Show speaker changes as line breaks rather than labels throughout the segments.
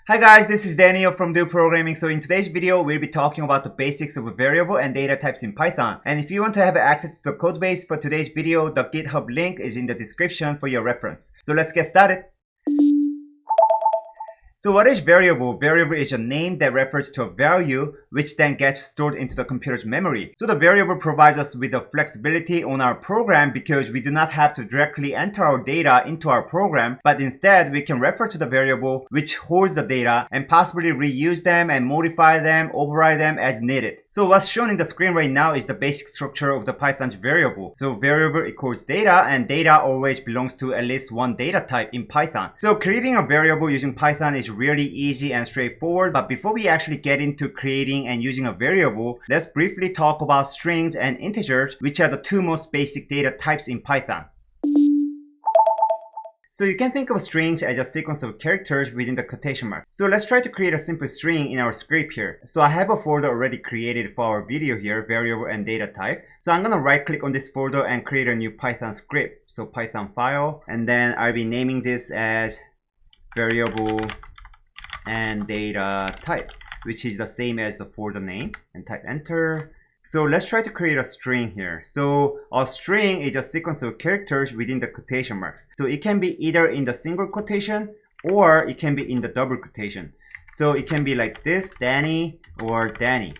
Hi guys, this is Daniel from Do Programming. So in today's video, we'll be talking about the basics of variable and data types in Python. And if you want to have access to the code base for today's video, the GitHub link is in the description for your reference. So let's get started. So what is variable? Variable is a name that refers to a value which then gets stored into the computer's memory. So the variable provides us with the flexibility on our program because we do not have to directly enter our data into our program, but instead we can refer to the variable which holds the data and possibly reuse them and modify them, override them as needed. So what's shown in the screen right now is the basic structure of the Python's variable. So variable equals data, and data always belongs to at least one data type in Python. So creating a variable using Python is really easy and straightforward, but before we actually get into creating and using a variable, let's briefly talk about strings and integers, which are the two most basic data types in Python. So you can think of strings as a sequence of characters within the quotation mark. So let's try to create a simple string in our script here. So I have a folder already created for our video here, variable and data type. So I'm gonna right click on this folder and create a new Python script. So Python file, and then I'll be naming this as variable and data type, which is the same as the folder name, and type enter. So let's try to create a string here. So a string is a sequence of characters within the quotation marks. So it can be either in the single quotation or it can be in the double quotation. So it can be like this, Danny or Danny.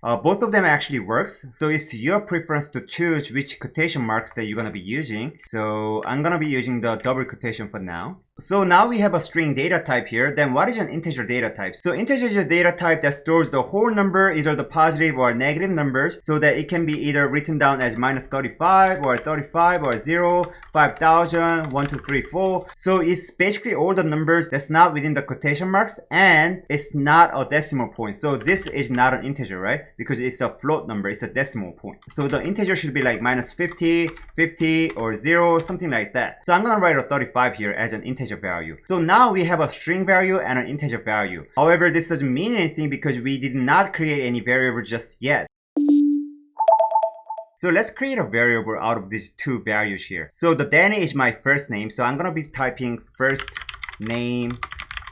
Both of them actually works. So it's your preference to choose which quotation marks that you're gonna be using. So I'm gonna be using the double quotation for now. So now we have a string data type here. Then what is an integer data type? So integer is a data type that stores the whole number, either the positive or negative numbers, so that it can be either written down as -35 or 35 or 0, 5000, 1, 2, 3, 4. So it's basically all the numbers that's not within the quotation marks, and it's not a decimal point. So this is not an integer, right? Because it's a float number, it's a decimal point. So the integer should be like -50, 50, or 0, something like that. So I'm gonna write a 35 here as an integer value. So now we have a string value and an integer value. However, this doesn't mean anything because we did not create any variable just yet. So let's create a variable out of these two values here. So the Danny is my first name, so I'm gonna be typing first name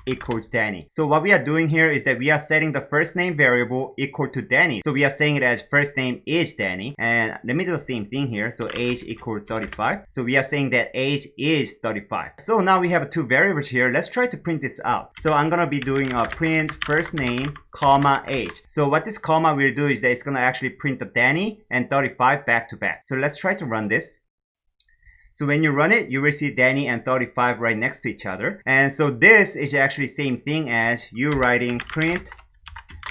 equals Danny. So what we are doing here is that we are setting the first name variable equal to Danny. So we are saying it as first name is Danny. And let me do the same thing here. So age equals 35. So we are saying that age is 35. So now we have two variables here. Let's try to print this out. So I'm gonna be doing a print first name, comma, age. So what this comma will do is that it's gonna actually print the Danny and 35 back to back. So let's try to run this. So when you run it, you will see Danny and 35 right next to each other. And so this is actually same thing as you writing print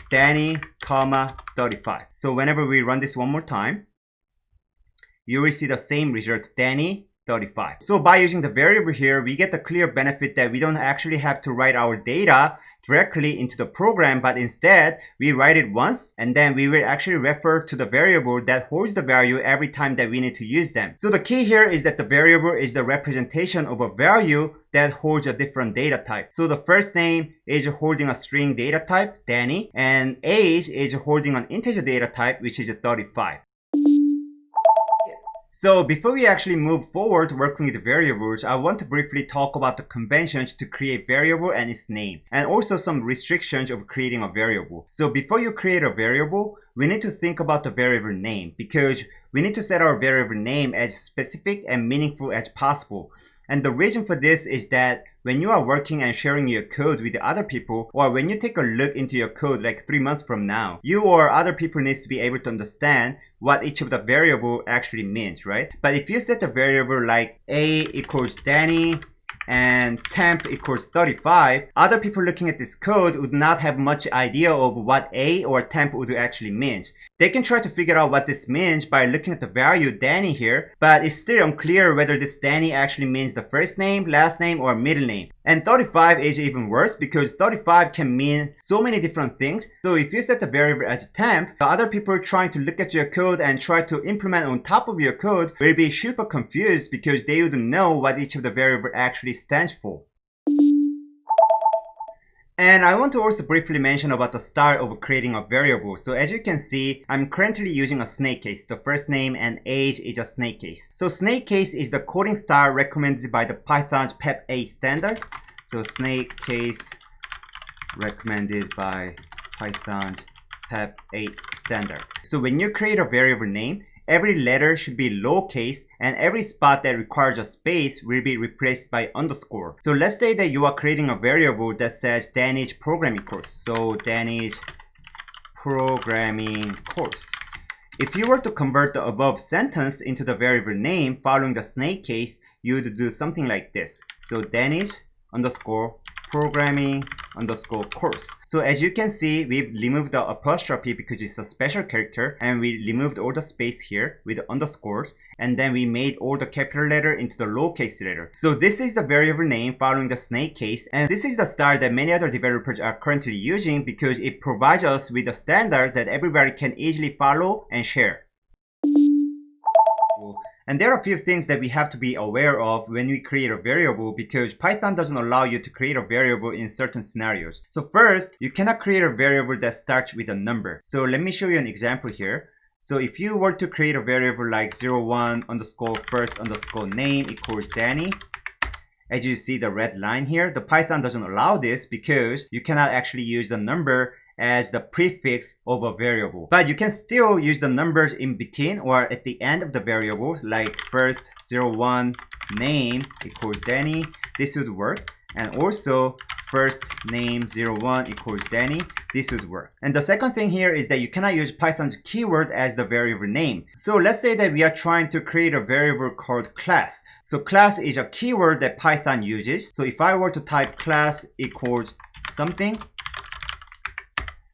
Danny, comma, 35. So whenever we run this one more time, you will see the same result, Danny, 35. So by using the variable here, we get the clear benefit that we don't actually have to write our data directly into the program, but instead we write it once and then we will actually refer to the variable that holds the value every time that we need to use them. So the key here is that the variable is the representation of a value that holds a different data type. So the first name is holding a string data type, Danny, and age is holding an integer data type, which is 35. So before we actually move forward working with variables, I want to briefly talk about the conventions to create variable and its name, and also some restrictions of creating a variable. So before you create a variable, we need to think about the variable name because we need to set our variable name as specific and meaningful as possible. And the reason for this is that when you are working and sharing your code with other people, or when you take a look into your code like 3 months from now, you or other people needs to be able to understand what each of the variable actually means, right? But if you set the variable like a equals Danny and temp equals 35, other people looking at this code would not have much idea of what a or temp would actually means. They can try to figure out what this means by looking at the value Danny here, but it's still unclear whether this Danny actually means the first name, last name, or middle name. And 35 is even worse because 35 can mean so many different things. So if you set the variable as temp, the other people trying to look at your code and try to implement on top of your code will be super confused because they wouldn't know what each of the variable actually stands for. And I want to also briefly mention about the start of creating a variable. So as you can see, I'm currently using a snake case. The first name and age is a snake case. So snake case is the coding style recommended by the Python's PEP 8 standard. So snake case recommended by Python's PEP 8 standard. So when you create a variable name, every letter should be lowercase and every spot that requires a space will be replaced by underscore. So let's say that you are creating a variable that says Danish programming course. So Danish programming course. If you were to convert the above sentence into the variable name following the snake case, you would do something like this. So Danish underscore programming underscore course. So as you can see, we've removed the apostrophe because it's a special character, and we removed all the space here with the underscores, and then we made all the capital letter into the lowercase letter. So this is the variable name following the snake case, and this is the style that many other developers are currently using because it provides us with a standard that everybody can easily follow and share. And there are a few things that we have to be aware of when we create a variable, because Python doesn't allow you to create a variable in certain scenarios. So first, you cannot create a variable that starts with a number. So let me show you an example here. So if you were to create a variable like 01 underscore first underscore name equals Danny, as you see the red line here, the Python doesn't allow this because you cannot actually use the number as the prefix of a variable. But you can still use the numbers in between or at the end of the variable, like first 01 name equals Danny. This would work. And also first name 01 equals Danny. This would work. And the second thing here is that you cannot use Python's keyword as the variable name. So let's say that we are trying to create a variable called class. So class is a keyword that Python uses. So if I were to type class equals something,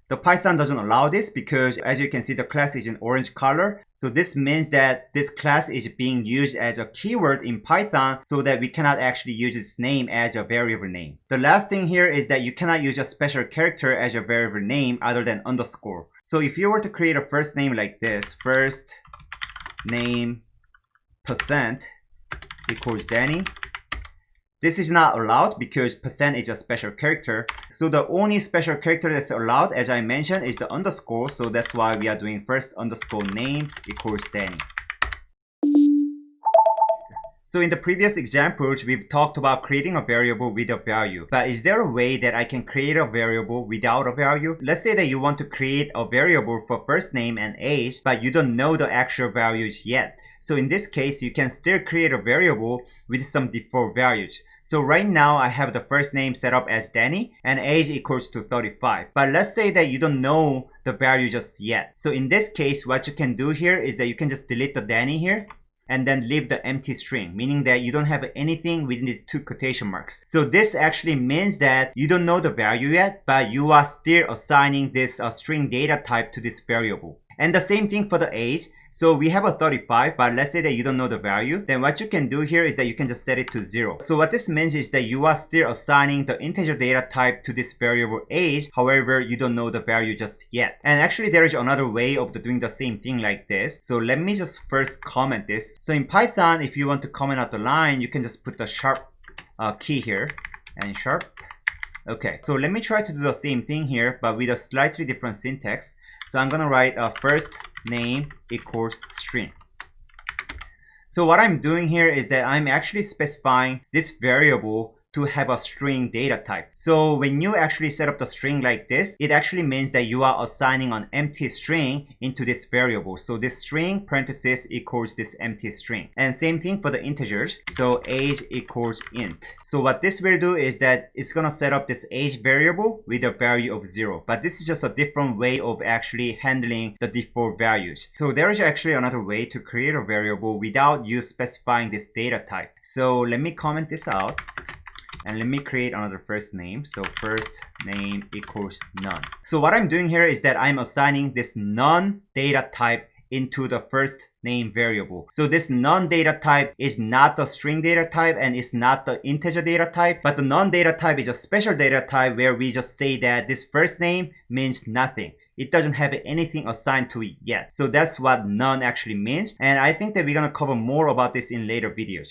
the Python doesn't allow this because, as you can see, the class is in orange color. So this means that this class is being used as a keyword in Python so that we cannot actually use its name as a variable name. The last thing here is that you cannot use a special character as a variable name other than underscore. So if you were to create a first name like this, first name % equals Danny, this is not allowed because % is a special character. So the only special character that's allowed, as I mentioned, is the underscore. So that's why we are doing first underscore name equals Danny. So in the previous examples, we've talked about creating a variable with a value. But is there a way that I can create a variable without a value? Let's say that you want to create a variable for first name and age, but you don't know the actual values yet. So in this case, you can still create a variable with some default values. So right now I have the first name set up as Danny and age equals to 35. But let's say that you don't know the value just yet. So in this case, what you can do here is that you can just delete the Danny here and then leave the empty string, meaning that you don't have anything within these two quotation marks. So this actually means that you don't know the value yet, but you are still assigning this string data type to this variable. And the same thing for the age. So we have a 35, but let's say that you don't know the value. Then what you can do here is that you can just set it to 0. So what this means is that you are still assigning the integer data type to this variable age. However, you don't know the value just yet. And actually there is another way of doing the same thing like this. So let me just first comment this. So in Python, if you want to comment out the line, you can just put the sharp key here and sharp. Okay, so let me try to do the same thing here, but with a slightly different syntax. So I'm gonna write first name equals string. So what I'm doing here is that I'm actually specifying this variable to have a string data type. So when you actually set up the string like this, it actually means that you are assigning an empty string into this variable. So this string parenthesis equals this empty string. And same thing for the integers. So age equals int. So what this will do is that it's gonna set up this age variable with a value of 0. But this is just a different way of actually handling the default values. So there is actually another way to create a variable without you specifying this data type. So let me comment this out. And let me create another first name. So first name equals none. So what I'm doing here is that I'm assigning this none data type into the first name variable. So this none data type is not the string data type and it's not the integer data type, but the none data type is a special data type where we just say that this first name means nothing. It doesn't have anything assigned to it yet. So that's what none actually means. And I think that we're gonna cover more about this in later videos.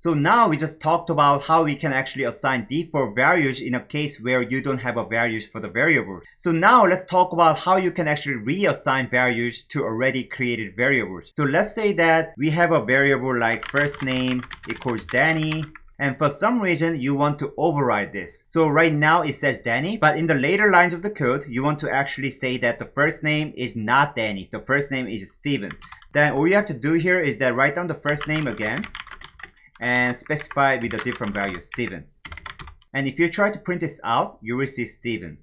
So now we just talked about how we can actually assign default values in a case where you don't have a values for the variable. So now let's talk about how you can actually reassign values to already created variables. So let's say that we have a variable like first name equals Danny And for some reason, you want to override this. So right now it says Danny, but in the later lines of the code, you want to actually say that the first name is not Danny. The first name is Steven. Then all you have to do here is that write down the first name again and specify with a different value, Steven. And if you try to print this out, you will see Steven.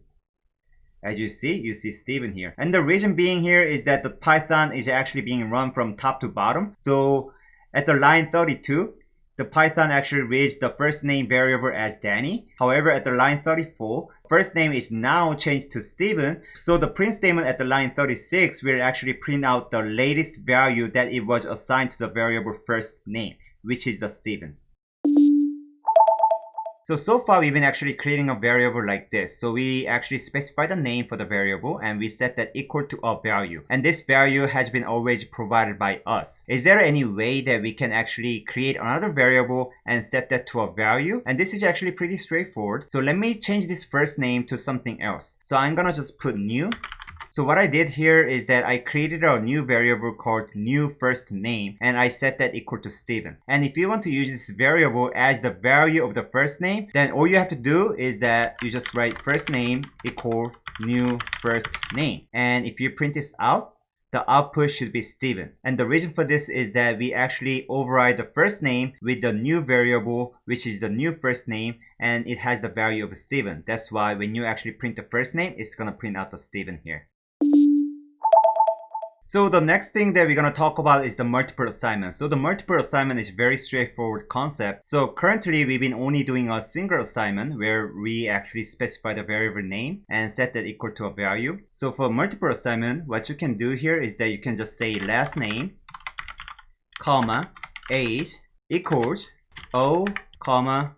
As you see Steven here. And the reason being here is that the Python is actually being run from top to bottom. So at the line 32, the Python actually reads the first name variable as Danny. However, at the line 34, first name is now changed to Steven. So the print statement at the line 36 will actually print out the latest value that it was assigned to the variable first name, which is the Steven. So far we've been actually creating a variable like this. So we actually specify the name for the variable and we set that equal to a value. And this value has been always provided by us. Is there any way that we can actually create another variable and set that to a value? And this is actually pretty straightforward. So let me change this first name to something else. So I'm gonna just put new. So what I did here is that I created a new variable called new first name and I set that equal to Steven. And if you want to use this variable as the value of the first name, then all you have to do is that you just write first name equal new first name. And if you print this out, the output should be Steven. And the reason for this is that we actually override the first name with the new variable, which is the new first name, and it has the value of Steven. That's why when you actually print the first name, it's gonna print out the Steven here. So the next thing that we're going to talk about is the multiple assignment. So the multiple assignment is very straightforward concept. So currently we've been only doing a single assignment where we actually specify the variable name and set that equal to a value. So for multiple assignment, what you can do here is that you can just say last name, comma, age equals O, comma,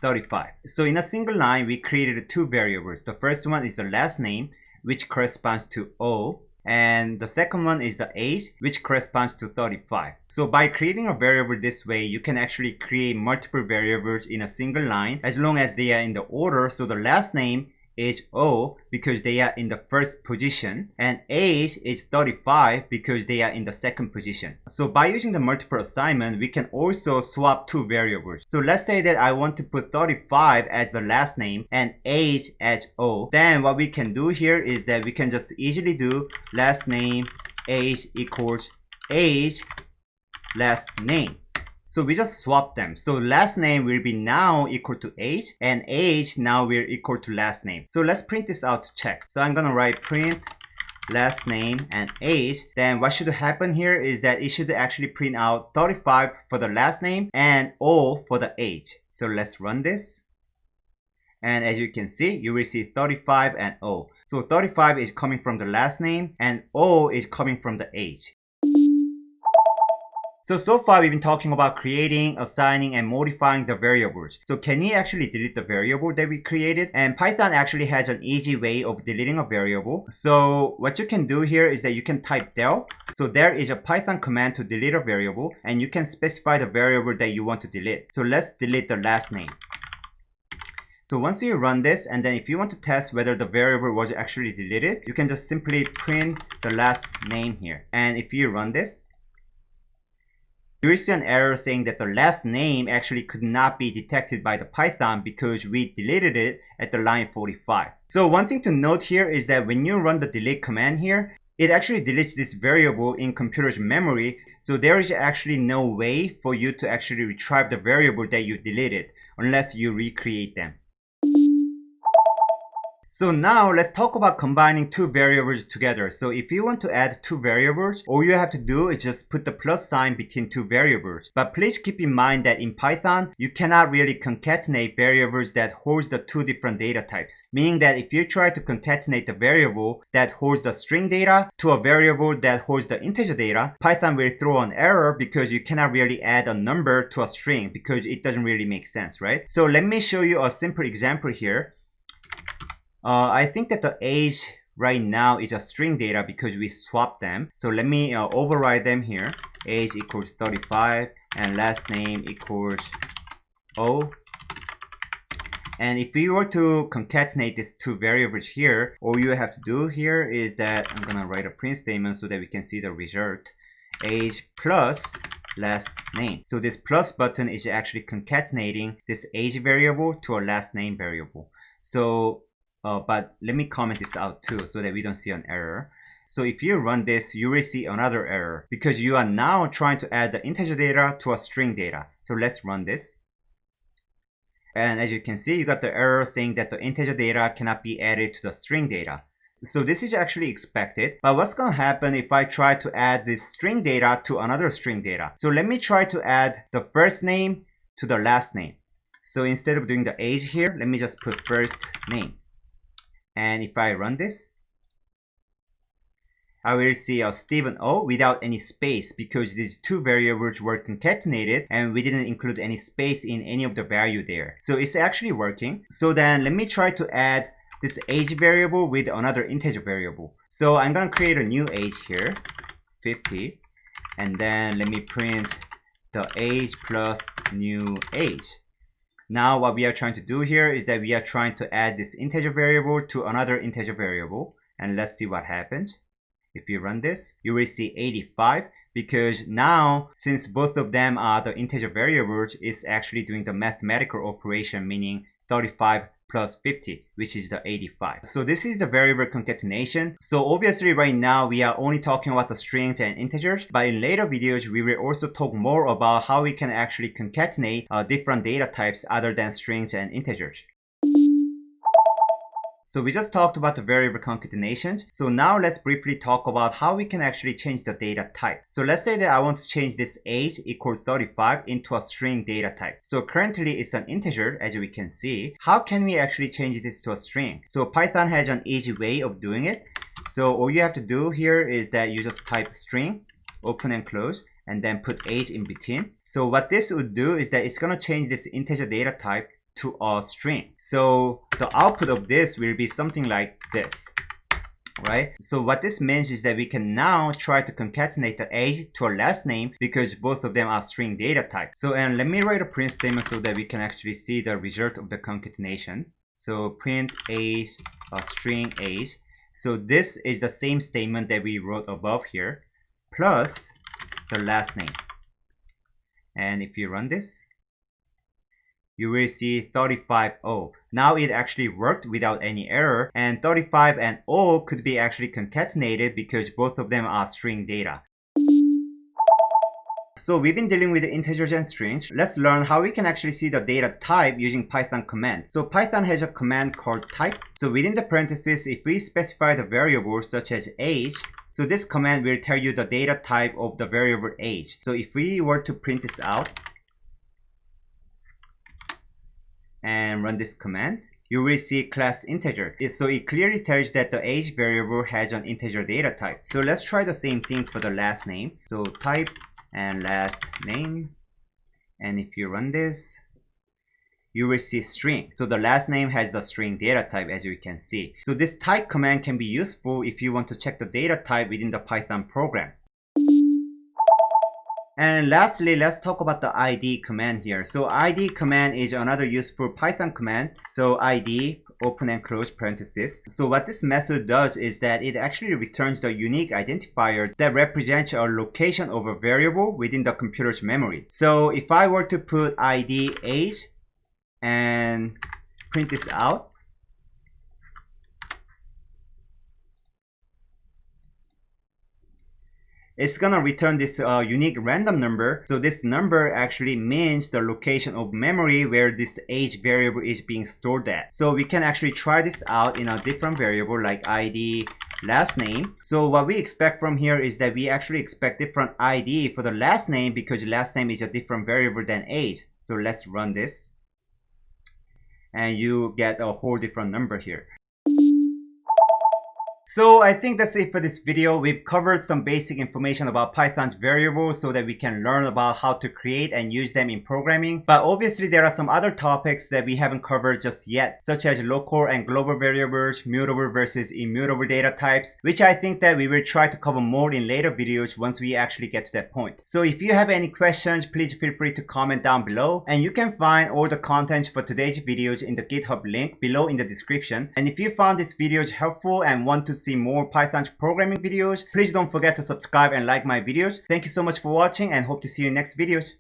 35. So in a single line, we created two variables. The first one is the last name, which corresponds to O. And the second one is the age, which corresponds to 35. So by creating a variable this way, you can actually create multiple variables in a single line as long as they are in the order. So the last name is O because they are in the first position, and age is 35 because they are in the second position. So by using the multiple assignment, we can also swap two variables. So let's say that I want to put 35 as the last name and age as O. Then what we can do here is that we can just easily do last name age equals age last name. So we just swap them. So last name will be now equal to age and age now will equal to last name. So let's print this out to check. So I'm gonna write print last name and age. Then what should happen here is that it should actually print out 35 for the last name and O for the age. So let's run this. And as you can see, you will see 35 and O. So 35 is coming from the last name and O is coming from the age. So far we've been talking about creating, assigning, and modifying the variables. So can we actually delete the variable that we created? And Python actually has an easy way of deleting a variable. So what you can do here is that you can type del. So there is a Python command to delete a variable, and you can specify the variable that you want to delete. So let's delete the last name. So once you run this, and then if you want to test whether the variable was actually deleted, you can just simply print the last name here. And if you run this, you will see an error saying that the last name actually could not be detected by the Python because we deleted it at the line 45. So one thing to note here is that when you run the delete command here, it actually deletes this variable in computer's memory. So there is actually no way for you to actually retrieve the variable that you deleted unless you recreate them. So now let's talk about combining two variables together. So if you want to add two variables, all you have to do is just put the plus sign between two variables. But please keep in mind that in Python, you cannot really concatenate variables that holds the two different data types. Meaning that if you try to concatenate the variable that holds the string data to a variable that holds the integer data, Python will throw an error because you cannot really add a number to a string because it doesn't really make sense, right? So let me show you a simple example here. I think that the age right now is a string data because we swapped them. So let me override them here. Age equals 35 and last name equals O. And if we were to concatenate these two variables here, all you have to do here is that I'm gonna write a print statement so that we can see the result. Age plus last name. So this plus button is actually concatenating this age variable to a last name variable. So, but let me comment this out too so that we don't see an error. So if you run this, you will see another error because you are now trying to add the integer data to a string data. So let's run this. And as you can see, you got the error saying that the integer data cannot be added to the string data. So this is actually expected, but what's going to happen if I try to add this string data to another string data? So let me try to add the first name to the last name. So instead of doing the age here, let me just put first name. And if I run this, I will see Stephen O without any space because these two variables were concatenated and we didn't include any space in any of the value there. So it's actually working. So then let me try to add this age variable with another integer variable. So I'm going to create a new age here, 50. And then let me print the age plus new age. Now what we are trying to do here is that we are trying to add this integer variable to another integer variable. And let's see what happens. If you run this, you will see 85 because now since both of them are the integer variables, it's actually doing the mathematical operation, meaning 35 plus 50, which is the 85. So this is the variable concatenation. So obviously right now we are only talking about the strings and integers, but in later videos we will also talk more about how we can actually concatenate different data types other than strings and integers. So we just talked about the variable concatenation. So now let's briefly talk about how we can actually change the data type. So let's say that I want to change this age equals 35 into a string data type. So currently it's an integer, as we can see. How can we actually change this to a string? So Python has an easy way of doing it. So all you have to do here is that you just type string, open and close, and then put age in between. So what this would do is that it's going to change this integer data type to a string. So the output of this will be something like this, right? So what this means is that we can now try to concatenate the age to a last name because both of them are string data type. So and let me write a print statement so that we can actually see the result of the concatenation. So print age, string age. So this is the same statement that we wrote above here, plus the last name. And if you run this, you will see 35O. Now it actually worked without any error, and 35 and O could be actually concatenated because both of them are string data. So we've been dealing with the integers and strings. Let's learn how we can actually see the data type using Python command. So Python has a command called type. So within the parentheses, if we specify the variable such as age, so this command will tell you the data type of the variable age. So if we were to print this out, and run this command, you will see class integer. So it clearly tells that the age variable has an integer data type. So let's try the same thing for the last name. So type and last name. And if you run this, you will see string. So the last name has the string data type, as you can see. So this type command can be useful if you want to check the data type within the Python program. And lastly, let's talk about the id command here. So id command is another useful Python command. So id, open and close parentheses. So what this method does is that it actually returns the unique identifier that represents a location of a variable within the computer's memory. So if I were to put id age and print this out, it's gonna return this unique random number. So this number actually means the location of memory where this age variable is being stored at. So we can actually try this out in a different variable like id last name. So what we expect from here is that we actually expect different id for the last name because last name is a different variable than age. So let's run this and you get a whole different number here. So I think that's it for this video. We've covered some basic information about Python's variables so that we can learn about how to create and use them in programming. But obviously there are some other topics that we haven't covered just yet, such as local and global variables, mutable versus immutable data types, which I think that we will try to cover more in later videos once we actually get to that point. So if you have any questions, please feel free to comment down below, and you can find all the content for today's videos in the GitHub link below in the description. And if you found this video helpful and want to see more Python programming videos, please don't forget to subscribe and like my videos. Thank you so much for watching and hope to see you in next videos.